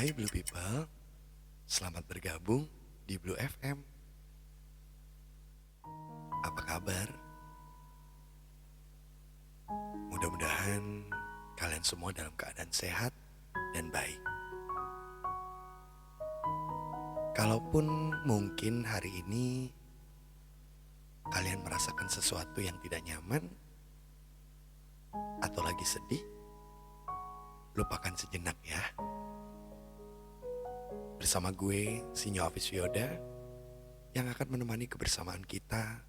Hai Blue People, selamat bergabung di Blue FM. Apa kabar? Mudah-mudahan kalian semua dalam keadaan sehat dan baik. Kalaupun mungkin hari ini kalian merasakan sesuatu yang tidak nyaman atau lagi sedih, lupakan sejenak ya. Bersama gue, Sinyo Hafiz Yoda, yang akan menemani kebersamaan kita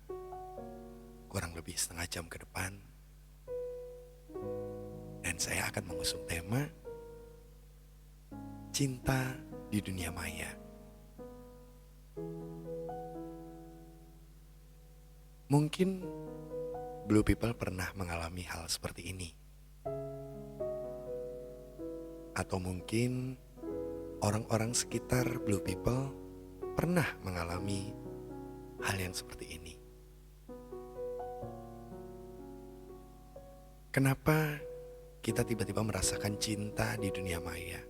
kurang lebih setengah jam ke depan. Dan saya akan mengusung tema Cinta di Dunia Maya. Mungkin Blue People pernah mengalami hal seperti ini. Atau mungkin orang-orang sekitar Blue People pernah mengalami hal yang seperti ini. Kenapa kita tiba-tiba merasakan cinta di dunia maya?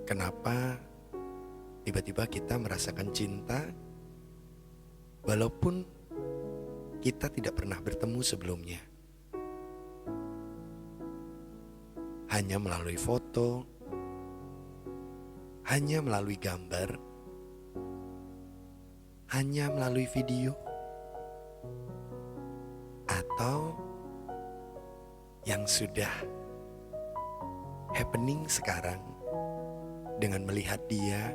Kenapa tiba-tiba kita merasakan cinta walaupun kita tidak pernah bertemu sebelumnya? Hanya melalui foto, hanya melalui gambar, hanya melalui video, atau yang sudah happening sekarang dengan melihat dia,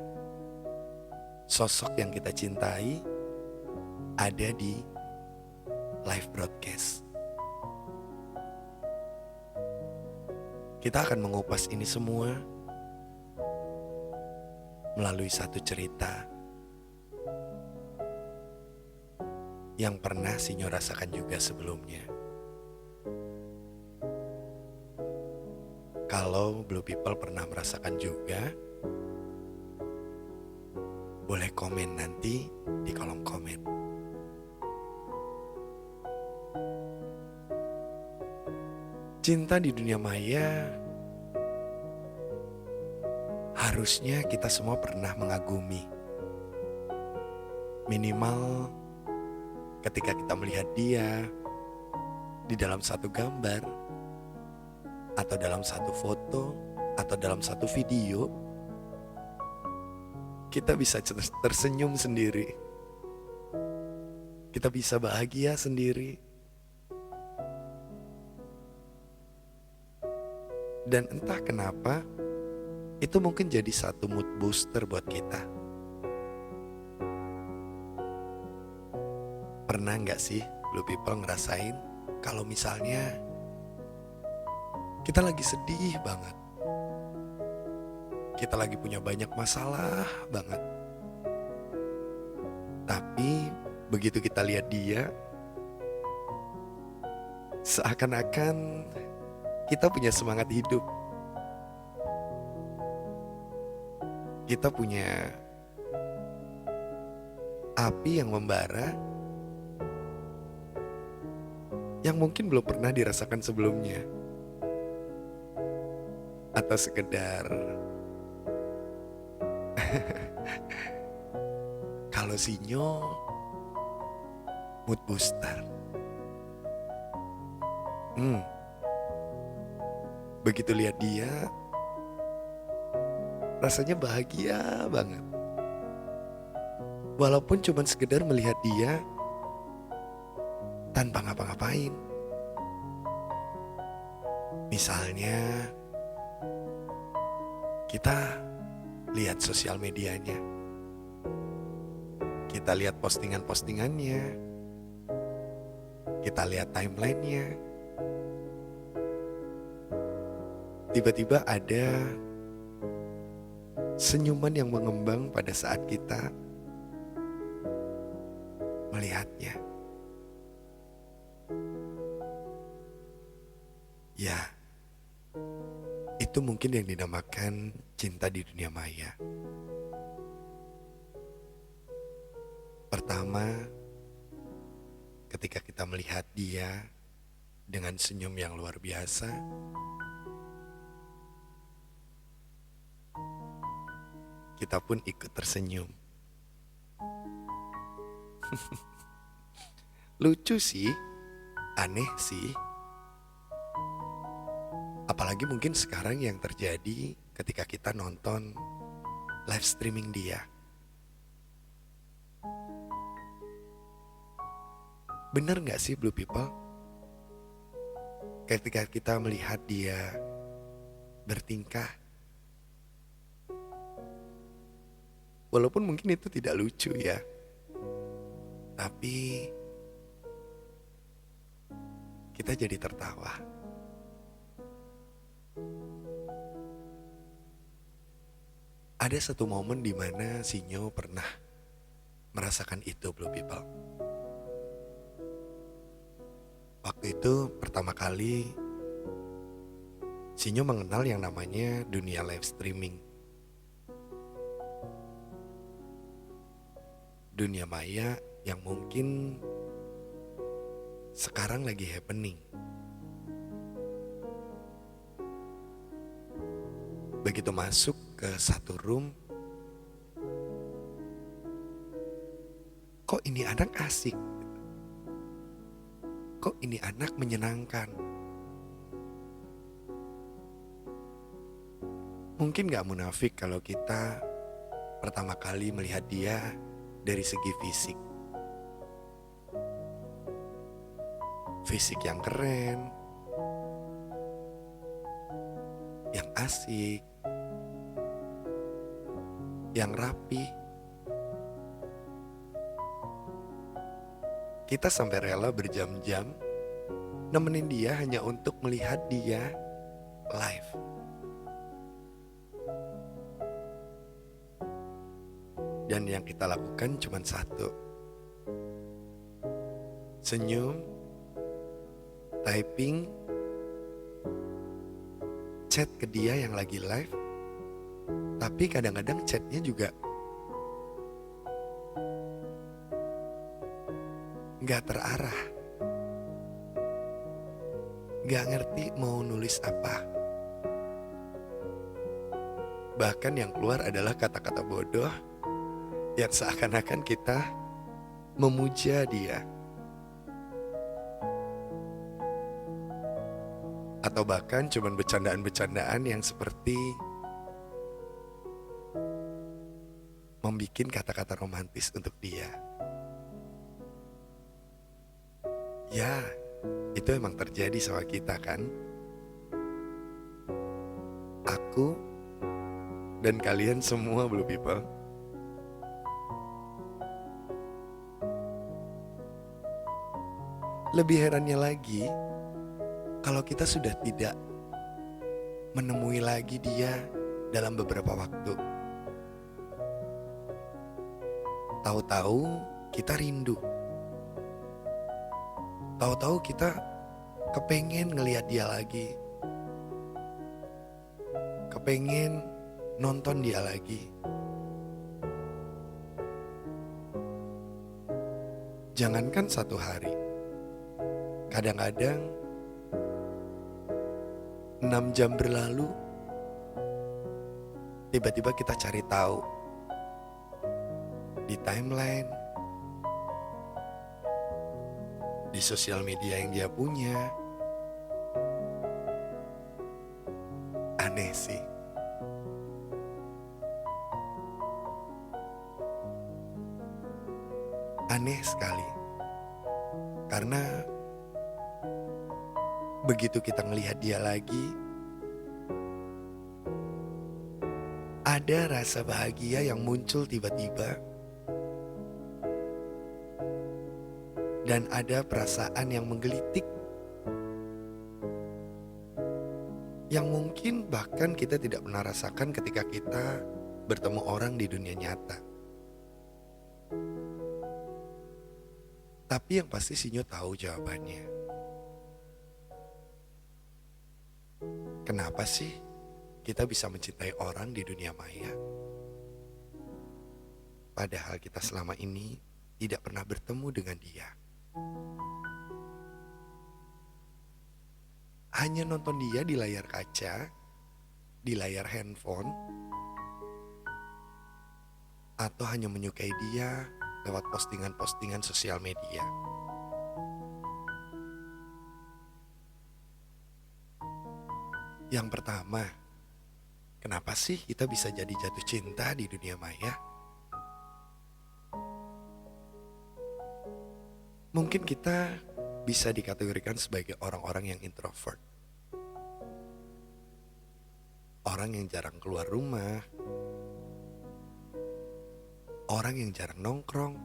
sosok yang kita cintai, ada di live broadcast. Kita akan mengupas ini semua melalui satu cerita yang pernah Sinyo rasakan juga sebelumnya. Kalau Blue People pernah merasakan juga, boleh komen nanti di kolom komen. Cinta di dunia maya, harusnya kita semua pernah mengagumi. Minimal ketika kita melihat dia di dalam satu gambar, atau dalam satu foto, atau dalam satu video, kita bisa tersenyum sendiri. Kita bisa bahagia sendiri. Dan entah kenapa, itu mungkin jadi satu mood booster buat kita. Pernah gak sih Blue People ngerasain kalau misalnya kita lagi sedih banget, kita lagi punya banyak masalah banget, tapi begitu kita lihat dia, seakan-akan kita punya semangat hidup. Kita punya api yang membara yang mungkin belum pernah dirasakan sebelumnya. Atau sekedar kalau Sinyo mood booster. Begitu lihat dia, rasanya bahagia banget. Walaupun cuma sekedar melihat dia tanpa ngapa-ngapain. Misalnya, kita lihat sosial medianya, kita lihat postingan-postingannya, kita lihat timelinenya. Tiba-tiba ada senyuman yang mengembang pada saat kita melihatnya. Ya, itu mungkin yang dinamakan cinta di dunia maya. Pertama, ketika kita melihat dia dengan senyum yang luar biasa, kita pun ikut tersenyum. Lucu sih, aneh sih. Apalagi mungkin sekarang yang terjadi ketika kita nonton live streaming dia. Bener gak sih Blue People? Ketika kita melihat dia bertingkah, walaupun mungkin itu tidak lucu ya, tapi kita jadi tertawa. Ada satu momen di mana Sinyo pernah merasakan itu, Blue People. Waktu itu pertama kali Sinyo mengenal yang namanya dunia live streaming. Dunia maya yang mungkin sekarang lagi happening. Begitu masuk ke satu room, kok ini anak asik? Kok ini anak menyenangkan? Mungkin gak munafik kalau kita pertama kali melihat dia dari segi fisik. Fisik yang keren, yang asik, yang rapi. Kita sampai rela berjam-jam nemenin dia hanya untuk melihat dia live. Dan yang kita lakukan cuma satu. Senyum, typing, chat ke dia yang lagi live. Tapi kadang-kadang chatnya juga gak terarah. Gak ngerti mau nulis apa. Bahkan yang keluar adalah kata-kata bodoh yang seakan-akan kita memuja dia. Atau bahkan cuman bercandaan-bercandaan yang seperti membikin kata-kata romantis untuk dia. Ya, itu emang terjadi sama kita kan? Aku dan kalian semua Blue People. Lebih herannya lagi, kalau kita sudah tidak menemui lagi dia dalam beberapa waktu. Tahu-tahu kita rindu. Tahu-tahu kita kepengen ngelihat dia lagi. Kepengen nonton dia lagi. Jangankan satu hari. Kadang-kadang 6 jam berlalu, tiba-tiba kita cari tahu di timeline, di sosial media yang dia punya. Aneh sih. Aneh sekali. Karena begitu kita ngelihat dia lagi, ada rasa bahagia yang muncul tiba-tiba. Dan ada perasaan yang menggelitik, yang mungkin bahkan kita tidak pernah rasakan ketika kita bertemu orang di dunia nyata. Tapi yang pasti Sinyo tahu jawabannya. Kenapa sih kita bisa mencintai orang di dunia maya? Padahal kita selama ini tidak pernah bertemu dengan dia. Hanya nonton dia di layar kaca, di layar handphone, atau hanya menyukai dia lewat postingan-postingan sosial media. Yang pertama, kenapa sih kita bisa jadi jatuh cinta di dunia maya? Mungkin kita bisa dikategorikan sebagai orang-orang yang introvert. Orang yang jarang keluar rumah, orang yang jarang nongkrong,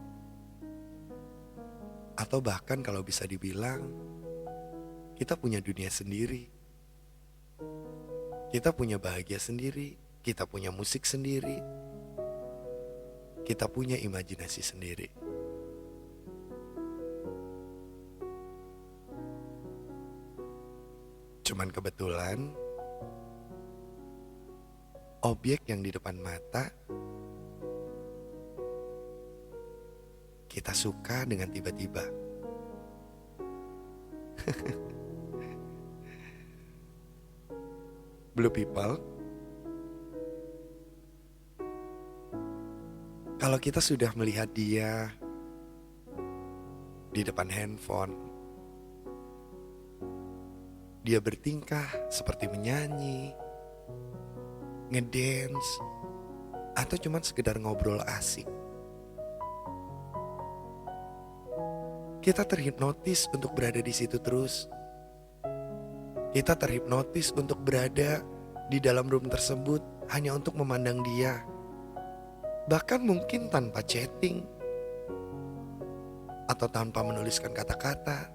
atau bahkan kalau bisa dibilang, kita punya dunia sendiri. Kita punya bahagia sendiri, kita punya musik sendiri, kita punya imajinasi sendiri. Cuman kebetulan, objek yang di depan mata kita suka dengan tiba-tiba. Blue people, kalau kita sudah melihat dia di depan handphone, dia bertingkah seperti menyanyi, ngedance, atau cuma sekedar ngobrol asik, kita terhipnotis untuk berada di situ terus. Kita terhipnotis untuk berada di dalam room tersebut hanya untuk memandang dia. Bahkan mungkin tanpa chatting atau tanpa menuliskan kata-kata.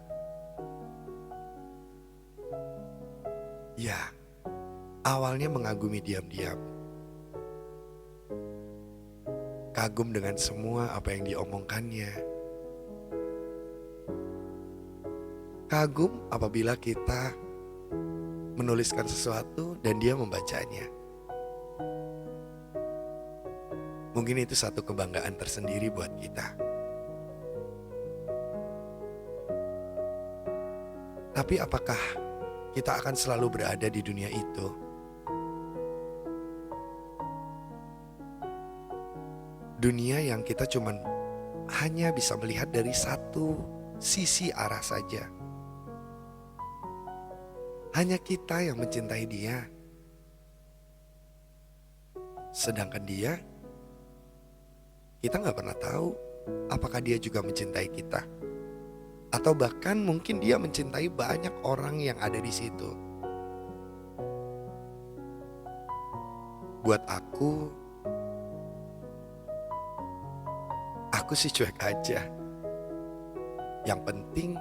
Ya, awalnya mengagumi diam-diam. Kagum dengan semua apa yang diomongkannya. Kagum apabila kita menuliskan sesuatu dan dia membacanya. Mungkin itu satu kebanggaan tersendiri buat kita. Tapi apakah kita akan selalu berada di dunia itu? Dunia yang kita cuman hanya bisa melihat dari satu sisi arah saja. Hanya kita yang mencintai dia. Sedangkan dia, kita gak pernah tahu apakah dia juga mencintai kita. Atau bahkan mungkin dia mencintai banyak orang yang ada di situ. Buat aku sih cuek aja. Yang penting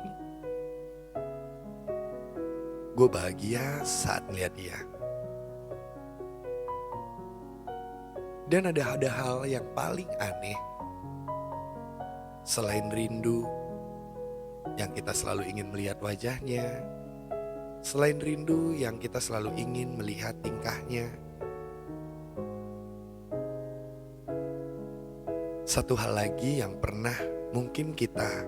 gue bahagia saat melihat dia. Dan ada hal yang paling aneh. Selain rindu yang kita selalu ingin melihat wajahnya, selain rindu yang kita selalu ingin melihat tingkahnya, satu hal lagi yang pernah mungkin kita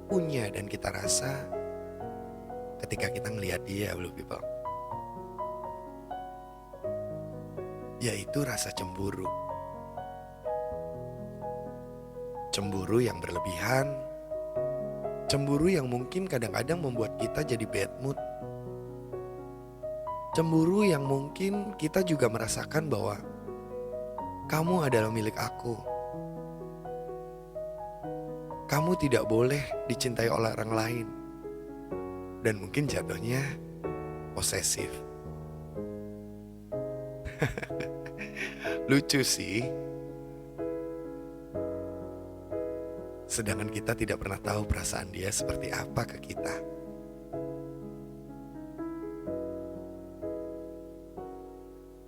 punya dan kita rasa ketika kita ngelihat dia, blue people, yaitu rasa cemburu. Cemburu yang berlebihan, cemburu yang mungkin kadang-kadang membuat kita jadi bad mood. Cemburu yang mungkin kita juga merasakan bahwa kamu adalah milik aku. Kamu tidak boleh dicintai oleh orang lain. Dan mungkin jatuhnya posesif. Lucu sih. Sedangkan kita tidak pernah tahu perasaan dia seperti apa ke kita.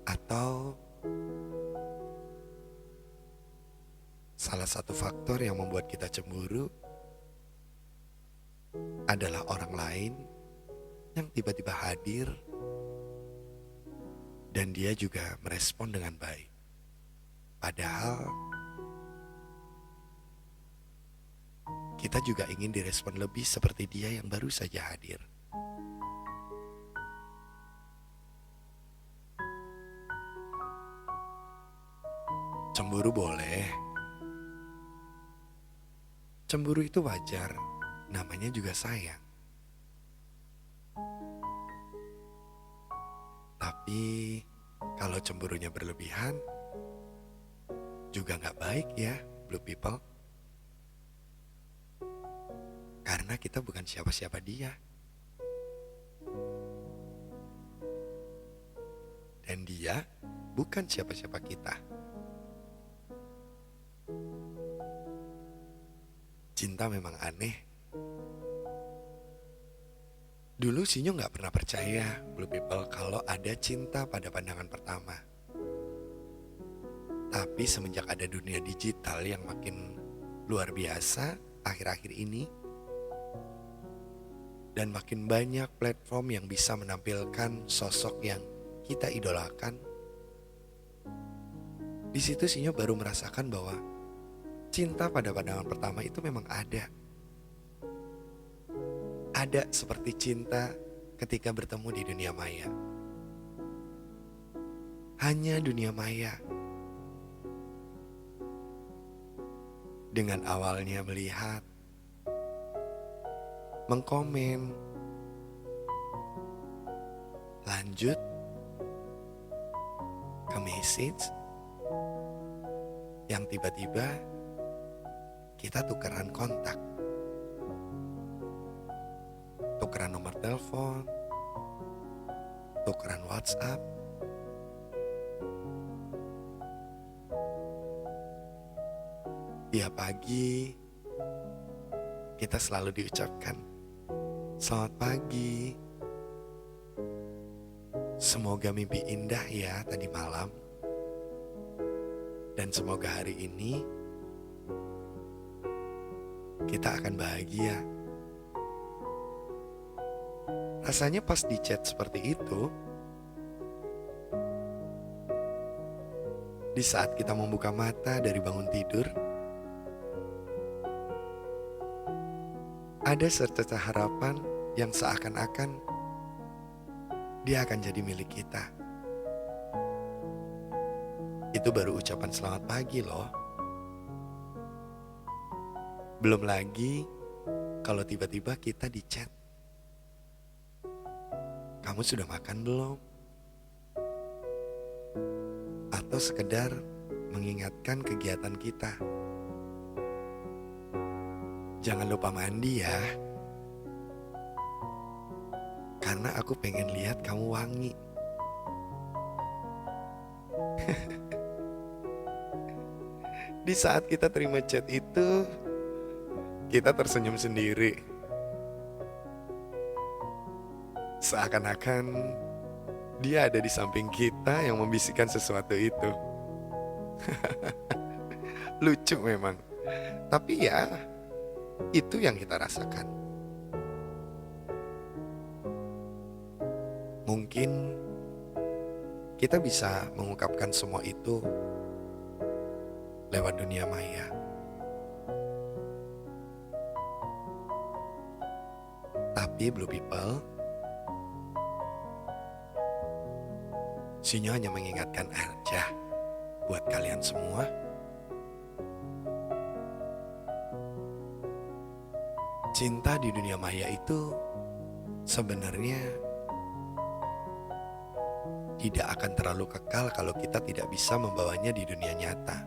Atau salah satu faktor yang membuat kita cemburu adalah orang lain yang tiba-tiba hadir dan dia juga merespon dengan baik. Padahal kita juga ingin direspon lebih seperti dia yang baru saja hadir. Cemburu boleh, Cemburu itu wajar, namanya juga sayang. Tapi kalau cemburunya berlebihan, juga nggak baik ya, Blue People. Karena kita bukan siapa-siapa dia. Dan dia bukan siapa-siapa kita. Cinta memang aneh. Dulu Sinyo nggak pernah percaya, Blue People, kalau ada cinta pada pandangan pertama. Tapi semenjak ada dunia digital yang makin luar biasa akhir-akhir ini, dan makin banyak platform yang bisa menampilkan sosok yang kita idolakan, di situ Sinyo baru merasakan bahwa cinta pada pandangan pertama itu memang ada. Ada seperti cinta ketika bertemu di dunia maya. Hanya dunia maya. Dengan awalnya melihat, mengkomen, lanjut ke message, yang tiba-tiba kita tukeran kontak. Tukeran nomor telepon, tukeran WhatsApp. Tiap pagi kita selalu diucapkan, "Selamat pagi. Semoga mimpi indah ya tadi malam. Dan semoga hari ini kita akan bahagia." Rasanya pas di chat seperti itu, di saat kita membuka mata dari bangun tidur, ada secercah harapan yang seakan-akan dia akan jadi milik kita. Itu baru ucapan selamat pagi loh. Belum lagi kalau tiba-tiba kita di chat, "Kamu sudah makan belum?" Atau sekedar mengingatkan kegiatan kita. "Jangan lupa mandi ya. Karena aku pengen lihat kamu wangi." Di saat kita terima chat itu, kita tersenyum sendiri. Seakan-akan dia ada di samping kita yang membisikkan sesuatu itu. Lucu memang. Tapi ya, itu yang kita rasakan. Mungkin kita bisa mengungkapkan semua itu lewat dunia maya. Tapi Blue People, Sinyo hanya mengingatkan aja buat kalian semua, cinta di dunia maya itu sebenarnya tidak akan terlalu kekal kalau kita tidak bisa membawanya di dunia nyata.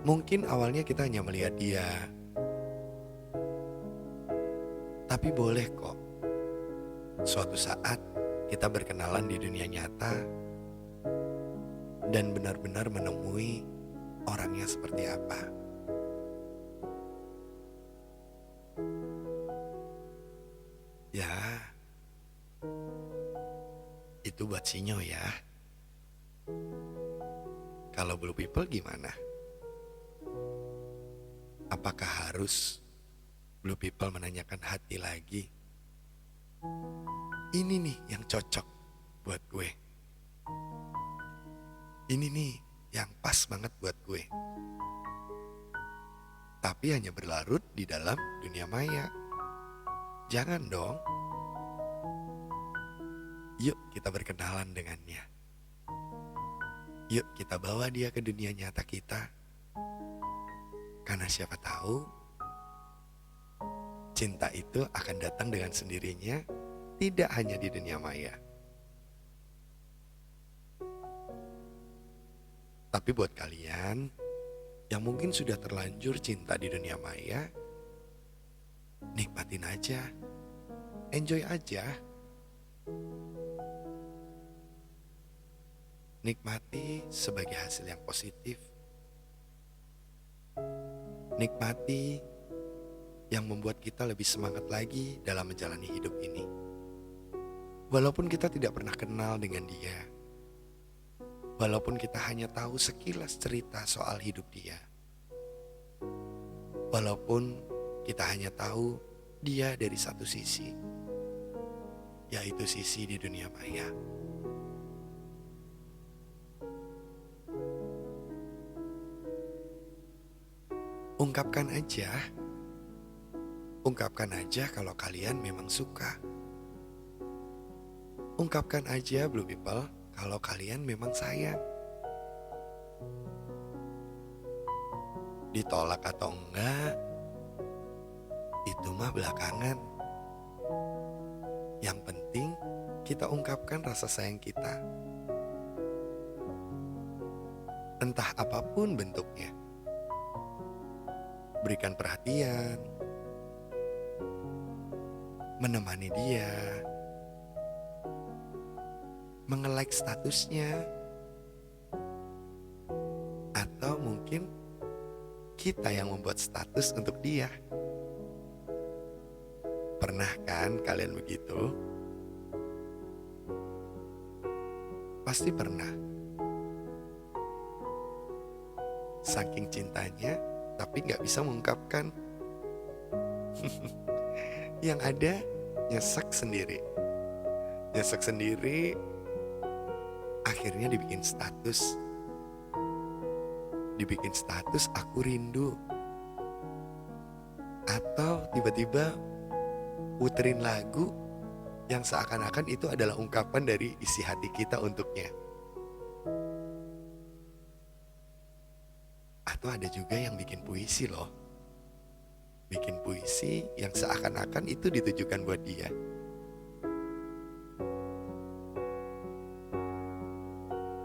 Mungkin awalnya kita hanya melihat dia, tapi boleh kok suatu saat kita berkenalan di dunia nyata dan benar-benar menemui orangnya seperti apa. Ya, itu buat Sinyo ya. Kalau Blue People gimana? Apakah harus Blue People menanyakan hati lagi? Ini nih yang cocok buat gue. Ini nih yang pas banget buat gue. Tapi hanya berlarut di dalam dunia maya. Jangan dong. Yuk kita berkenalan dengannya. Yuk kita bawa dia ke dunia nyata kita. Karena siapa tahu cinta itu akan datang dengan sendirinya, tidak hanya di dunia maya. Tapi buat kalian yang mungkin sudah terlanjur cinta di dunia maya, nikmatin aja, enjoy aja. Nikmati sebagai hasil yang positif. Nikmati yang membuat kita lebih semangat lagi dalam menjalani hidup ini. Walaupun kita tidak pernah kenal dengan dia, walaupun kita hanya tahu sekilas cerita soal hidup dia, walaupun kita hanya tahu dia dari satu sisi, yaitu sisi di dunia maya. Ungkapkan aja kalau kalian memang suka. Ungkapkan aja Blue People kalau kalian memang sayang. Ditolak atau enggak, itu mah belakangan. Yang penting kita ungkapkan rasa sayang kita. Entah apapun bentuknya. Berikan perhatian, menemani dia, menge-like statusnya, atau mungkin kita yang membuat status untuk dia. Pernah kan kalian begitu? Pasti pernah. Saking cintanya, tapi gak bisa mengungkapkan. Yang ada, nyesek sendiri. Akhirnya dibikin status aku rindu. Atau tiba-tiba puterin lagu yang seakan-akan itu adalah ungkapan dari isi hati kita untuknya. Atau ada juga yang bikin puisi loh. Bikin puisi yang seakan-akan itu ditujukan buat dia.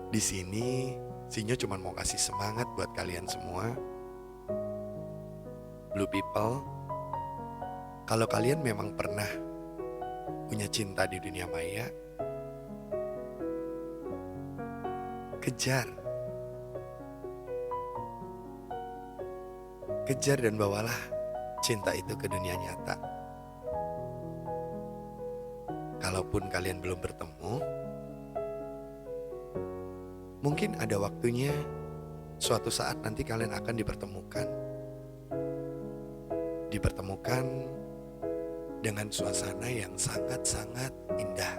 Di sini, Sinyo cuma mau kasih semangat buat kalian semua. Blue People, kalau kalian memang pernah punya cinta di dunia maya, kejar dan bawalah cinta itu ke dunia nyata. Kalaupun kalian belum bertemu, mungkin ada waktunya suatu saat nanti kalian akan dipertemukan dengan suasana yang sangat-sangat indah.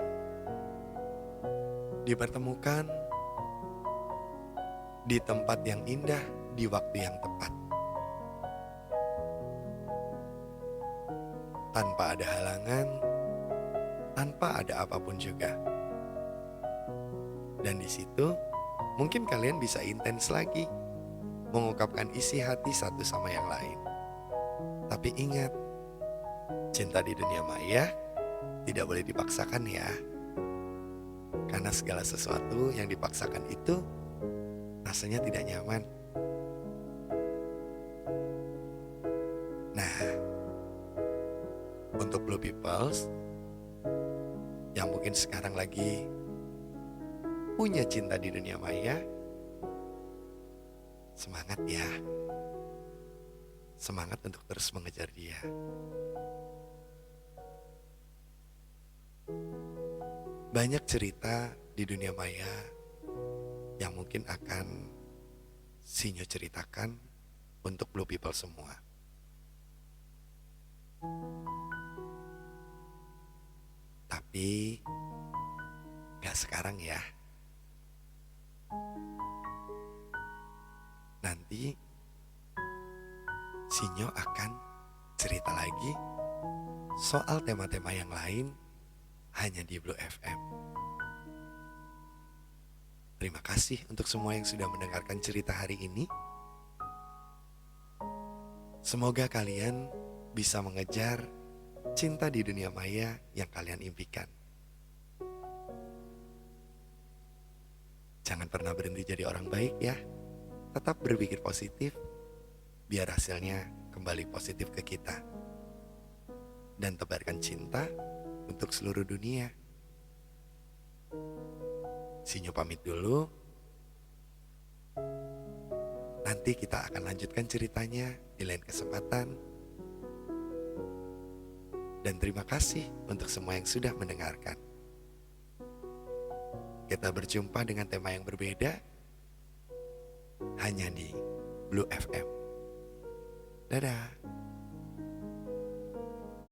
Dipertemukan di tempat yang indah di waktu yang tepat. Tanpa ada halangan, tanpa ada apapun juga. Dan di situ mungkin kalian bisa intens lagi mengungkapkan isi hati satu sama yang lain. Tapi ingat, cinta di dunia maya tidak boleh dipaksakan ya. Karena segala sesuatu yang dipaksakan itu rasanya tidak nyaman. Nah, untuk Blue Peoples yang mungkin sekarang lagi punya cinta di dunia maya, semangat ya. Semangat untuk terus mengejar dia. Banyak cerita di dunia maya yang mungkin akan Sinyo ceritakan untuk Blue People semua. Tapi gak sekarang ya. Nanti Sinyo akan cerita lagi soal tema-tema yang lain hanya di Blue FM. Terima kasih untuk semua yang sudah mendengarkan cerita hari ini. Semoga kalian bisa mengejar cinta di dunia maya yang kalian impikan. Jangan pernah berhenti jadi orang baik ya. Tetap berpikir positif, biar hasilnya kembali positif ke kita. Dan tebarkan cinta untuk seluruh dunia. Sinyo pamit dulu. Nanti kita akan lanjutkan ceritanya di lain kesempatan. Dan terima kasih untuk semua yang sudah mendengarkan. Kita berjumpa dengan tema yang berbeda hanya di Blue FM. Dadah.